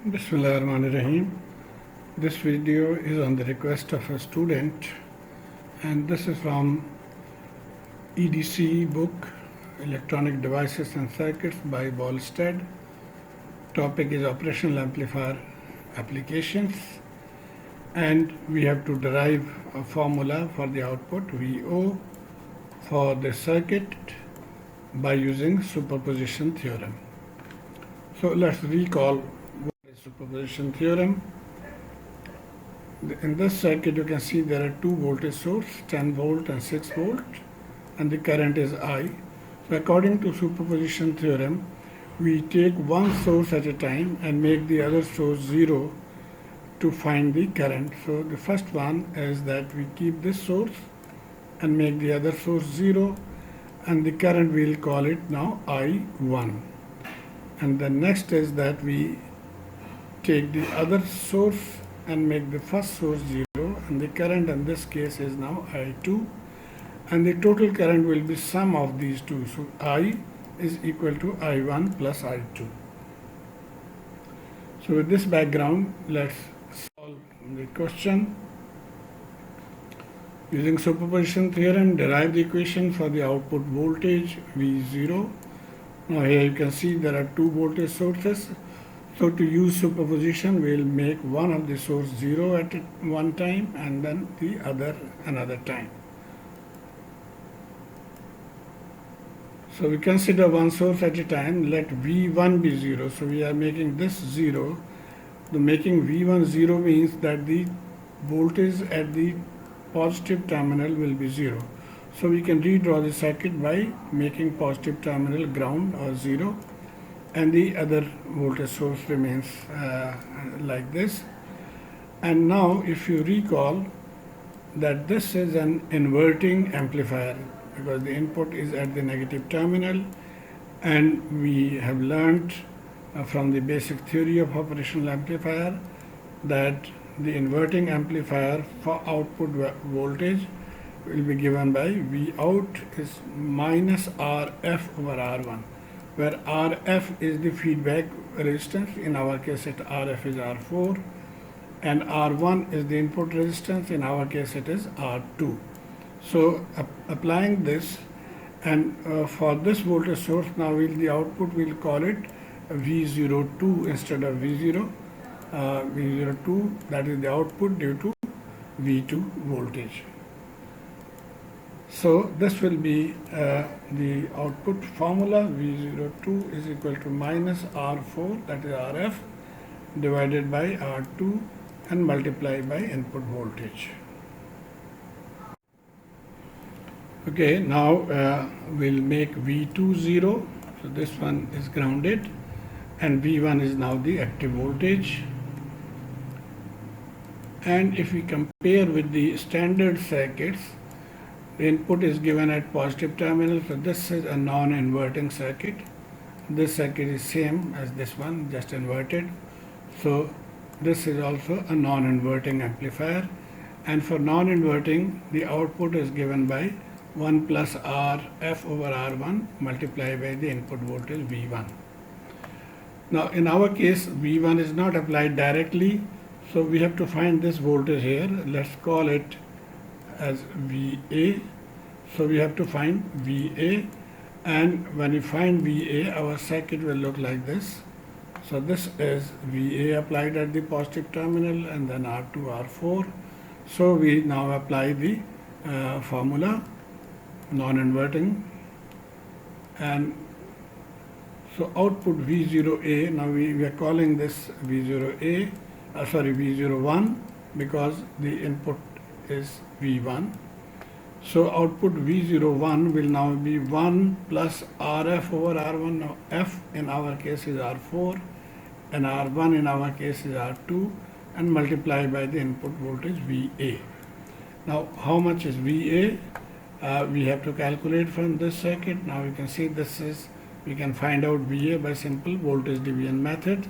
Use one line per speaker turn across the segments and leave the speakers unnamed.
Bismillahirrahmanirrahim. This video is on the request of a student, and this is from EDC book, Electronic Devices and Circuits by Bolstad. Topic is operational amplifier applications, and we have to derive a formula for the output VO for the circuit by using superposition theorem. So let's recall superposition theorem. In this circuit you can see there are two voltage sources, 10 volt and 6 volt, and the current is I. So according to superposition theorem, we take one source at a time and make the other source zero to find the current. So the first one is that we keep this source and make the other source zero, and the current we'll call it now I1. And the next is that we take the other source and make the first source zero, and the current in this case is now I2, and the total current will be sum of these two. So I is equal to I1 plus I2. So with this background, let's solve the question. Using superposition theorem, derive the equation for the output voltage V0. Now here you can see there are two voltage sources. So to use superposition, we'll make one of the source zero at one time and then the other another time. So we consider one source at a time. Let V1 be zero. So we are making this zero. The making V1 zero means that the voltage at the positive terminal will be zero. So we can redraw the circuit by making positive terminal ground or zero, and the other voltage source remains like this. And now if you recall that this is an inverting amplifier because the input is at the negative terminal, and we have learnt from the basic theory of operational amplifier that the inverting amplifier for output voltage will be given by V out is minus RF over R1, where RF is the feedback resistance. In our case, RF is R4, and R1 is the input resistance. In our case, it is R2. So applying this, and for this voltage source, now the output will call it V02 instead of V0. V02, that is the output due to V2 voltage. So this will be the output formula. V02 is equal to minus R4, that is RF, divided by R2 and multiplied by input voltage. Okay, now we'll make V2 0. So this one is grounded, and V1 is now the active voltage. And if we compare with the standard circuits, the input is given at positive terminal, so this is a non-inverting circuit. This circuit is same as this one, just inverted. So this is also a non-inverting amplifier. And for non-inverting, the output is given by 1 plus RF over R1 multiplied by the input voltage V1. Now in our case, V1 is not applied directly, so we have to find this voltage here. Let's call it as VA. So we have to find VA, and when we find VA, our circuit will look like this. So this is VA applied at the positive terminal, and then R2, R4. So we now apply the formula, non-inverting, and so output V0A, now we are calling this V0A, V01, because the input is V1. So output V01 will now be 1 plus RF over R1. Now F in our case is R4, and R1 in our case is R2, and multiplied by the input voltage VA. Now how much is VA? We have to calculate from this circuit. Now you can see this is, we can find out VA by simple voltage division method.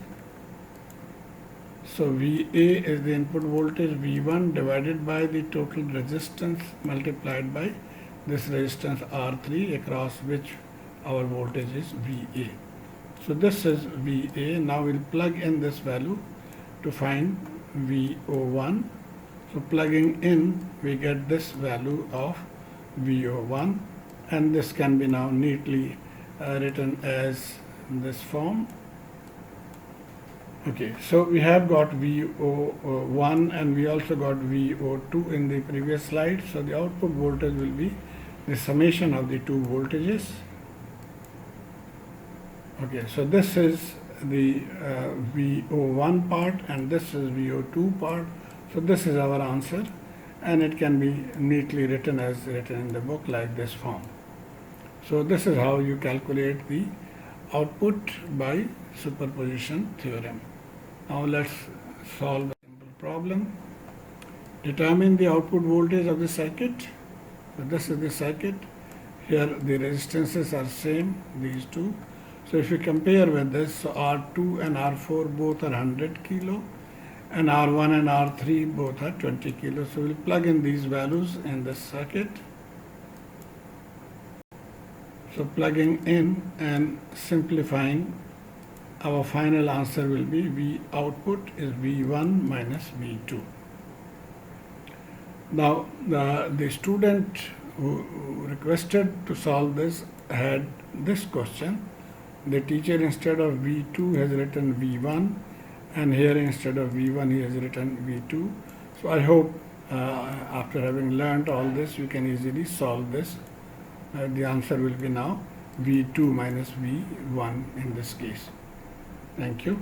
So VA is the input voltage V1 divided by the total resistance multiplied by this resistance R3 across which our voltage is VA. So this is VA. Now we'll plug in this value to find VO1. So plugging in, we get this value of VO1, and this can be now neatly written as this form. Okay, so we have got VO1 and we also got VO2 in the previous slide. So the output voltage will be the summation of the two voltages. Okay, so this is the VO1 part and this is VO2 part. So this is our answer, and it can be neatly written as written in the book like this form. So this is how you calculate the output by superposition theorem. Now let's solve a simple problem. Determine the output voltage of the circuit. So this is the circuit. Here the resistances are same, these two. So if you compare with this, so R2 and R4 both are 100 kilo, and R1 and R3 both are 20 kilo. So we'll plug in these values in this circuit. So plugging in and simplifying, our final answer will be V output is V1 minus V2. Now the student who requested to solve this had this question. The teacher instead of V2 has written V1, and here instead of V1 he has written V2. So I hope after having learnt all this you can easily solve this. The answer will be now V2 minus V1 in this case. Thank you.